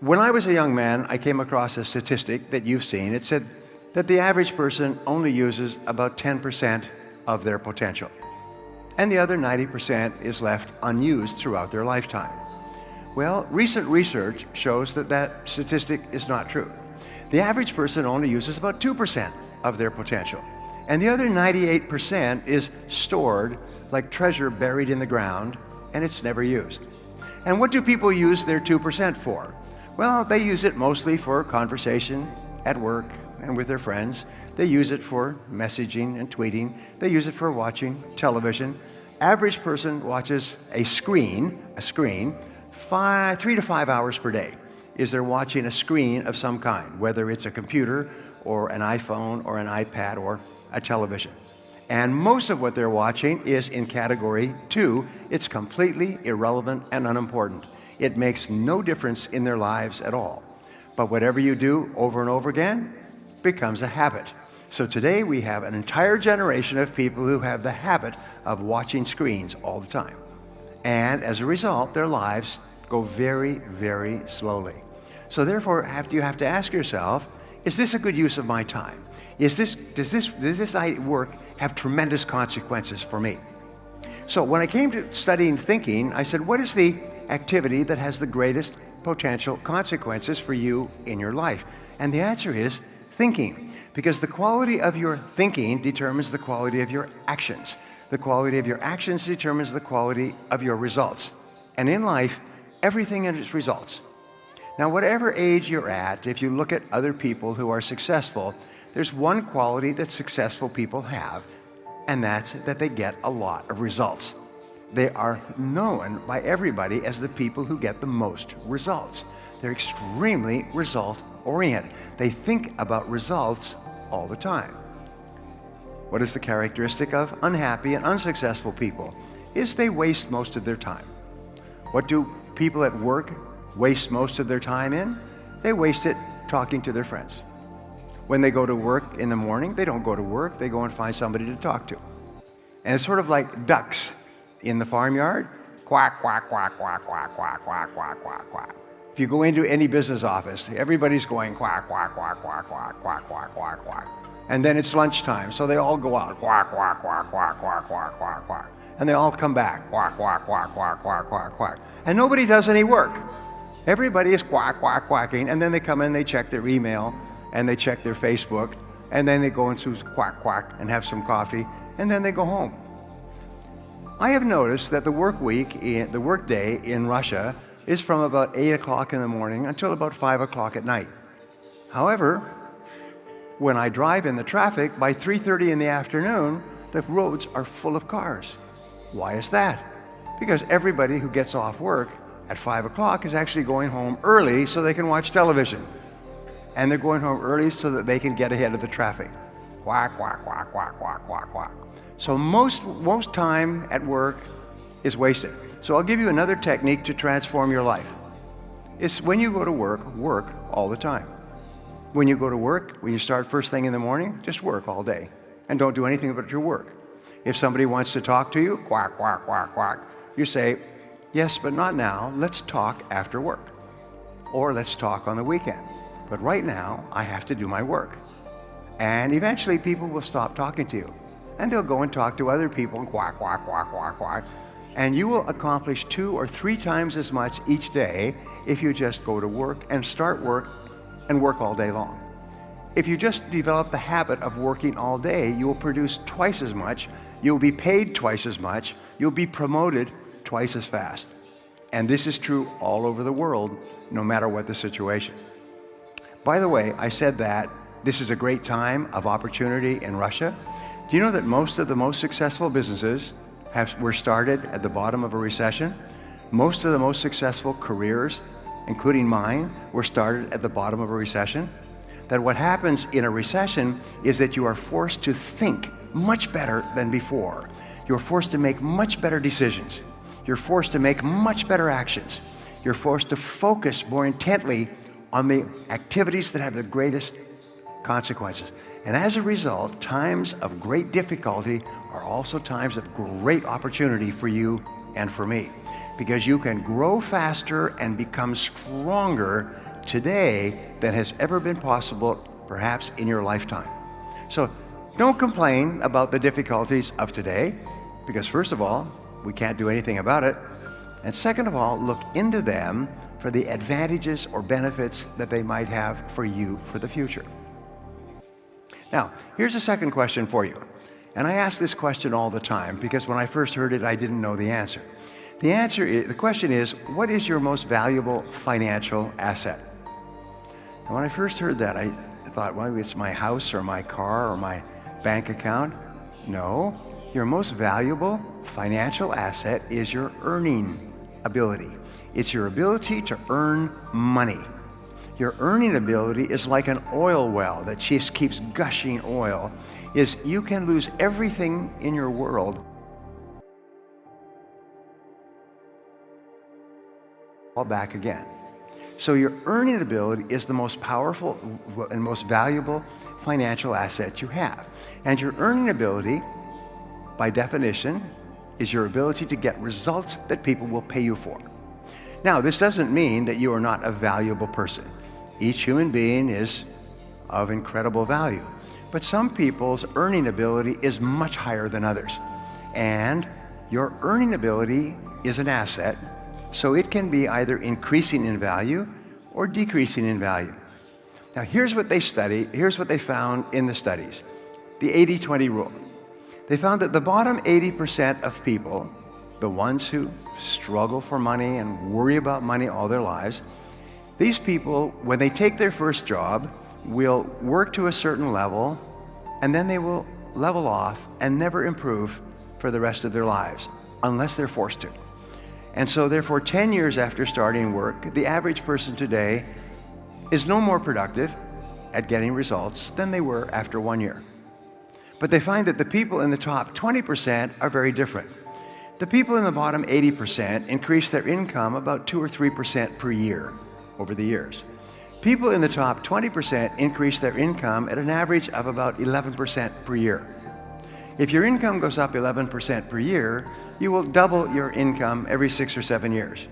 When I was a young man, I came across a statistic that you've seen. It said that the average person only uses about 10% of their potential, and the other 90% is left unused throughout their lifetime. Well, recent research shows that that statistic is not true. The average person only uses about 2% of their potential, and the other 98% is stored like treasure buried in the ground, and it's never used. And what do people use their 2% for? Well, they use it mostly for conversation at work and with their friends. They use it for messaging and tweeting. They use it for watching television. Average person watches a screen, 3 to 5 hours per day. Is they're watching a screen of some kind, whether it's a computer or an iPhone or an iPad or a television. And most of what they're watching is in category 2. It's completely irrelevant and unimportant. It makes no difference in their lives at all. But whatever you do over and over again becomes a habit. So today we have an entire generation of people who have the habit of watching screens all the time. And as a result, their lives go very, very slowly. So therefore, you have to ask yourself, is this a good use of my time? Does this work have tremendous consequences for me? So when I came to studying thinking, I said, what is the activity that has the greatest potential consequences for you in your life? And the answer is thinking, because the quality of your thinking determines the quality of your actions. The quality of your actions determines the quality of your results. And in life, everything is results. Now, whatever age you're at, if you look at other people who are successful, there's one quality that successful people have, and that's that they get a lot of results. They are known by everybody as the people who get the most results. They're extremely result-oriented. They think about results all the time. What is the characteristic of unhappy and unsuccessful people? Is they waste most of their time. What do people at work waste most of their time in? They waste it talking to their friends. When they go to work in the morning, they don't go to work, they go and find somebody to talk to. And it's sort of like ducks in the farmyard. Quack, quack, quack, quack, quack, quack, quack, quack, quack, quack. If you go into any business office, everybody's going quack, quack, quack, quack, quack, quack, quack, quack, quack. And then it's lunchtime, so they all go out, quack, quack, quack, quack, quack, quack, quack, quack. And they all come back, quack, quack, quack, quack, quack, quack, quack. And nobody does any work. Everybody is quack, quack, quacking, and then they come in, they check their email, and they check their Facebook, and then they go into quack, quack, and have some coffee, and then they go home. I have noticed that the work day in Russia is from about 8 o'clock in the morning until about 5 o'clock at night. However, when I drive in the traffic, by 3:30 in the afternoon, the roads are full of cars. Why is that? Because everybody who gets off work at 5 o'clock is actually going home early so they can watch television. And they're going home early so that they can get ahead of the traffic. Quack, quack, quack, quack, quack, quack, quack. So most time at work is wasted. So I'll give you another technique to transform your life. It's when you go to work all the time. When you go to work, when you start first thing in the morning, just work all day. And don't do anything but your work. If somebody wants to talk to you, quack, quack, quack, quack, you say, yes, but not now. Let's talk after work. Or let's talk on the weekend. But right now, I have to do my work. And eventually people will stop talking to you. And they'll go and talk to other people and quack, quack, quack, quack, quack. And you will accomplish 2 or 3 times as much each day if you just go to work and start work and work all day long. If you just develop the habit of working all day, you will produce twice as much, you'll be paid twice as much, you'll be promoted twice as fast. And this is true all over the world, no matter what the situation. By the way, I said that this is a great time of opportunity in Russia. Do you know that most of the most successful businesses were started at the bottom of a recession? Most of the most successful careers, including mine, were started at the bottom of a recession. That what happens in a recession is that you are forced to think much better than before. You're forced to make much better decisions. You're forced to make much better actions. You're forced to focus more intently on the activities that have the greatest consequences. And as a result, times of great difficulty are also times of great opportunity for you and for me, because you can grow faster and become stronger today than has ever been possible, perhaps in your lifetime. So don't complain about the difficulties of today, because first of all, we can't do anything about it. And second of all, look into them for the advantages or benefits that they might have for you for the future. Now, here's a second question for you. And I ask this question all the time because when I first heard it, I didn't know the answer. The question is, what is your most valuable financial asset? And when I first heard that, I thought, well, it's my house or my car or my bank account. No, your most valuable financial asset is your earning ability. It's your ability to earn money. Your earning ability is like an oil well that just keeps gushing oil. You can lose everything in your world all back again. So your earning ability is the most powerful and most valuable financial asset you have. And your earning ability, by definition, is your ability to get results that people will pay you for. Now, this doesn't mean that you are not a valuable person. Each human being is of incredible value. But some people's earning ability is much higher than others. And your earning ability is an asset, so it can be either increasing in value or decreasing in value. Now, here's what they found in the studies, the 80-20 rule. They found that the bottom 80% of people, the ones who struggle for money and worry about money all their lives, these people, when they take their first job, will work to a certain level, and then they will level off and never improve for the rest of their lives, unless they're forced to. And so therefore, 10 years after starting work, the average person today is no more productive at getting results than they were after 1 year. But they find that the people in the top 20% are very different. The people in the bottom 80% increase their income about 2 or 3% per year over the years. People in the top 20% increase their income at an average of about 11% per year. If your income goes up 11% per year, you will double your income every 6 or 7 years.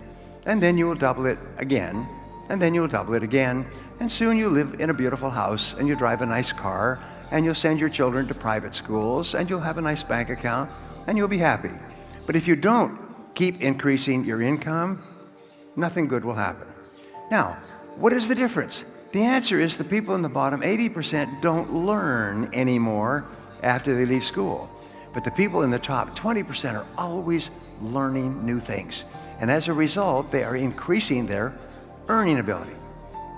And then you will double it again, and then you will double it again, and soon you live in a beautiful house, and you drive a nice car, and you'll send your children to private schools, and you'll have a nice bank account, and you'll be happy. But if you don't keep increasing your income, nothing good will happen. Now, what is the difference? The answer is the people in the bottom 80% don't learn anymore after they leave school. But the people in the top 20% are always learning new things. And as a result, they are increasing their earning ability.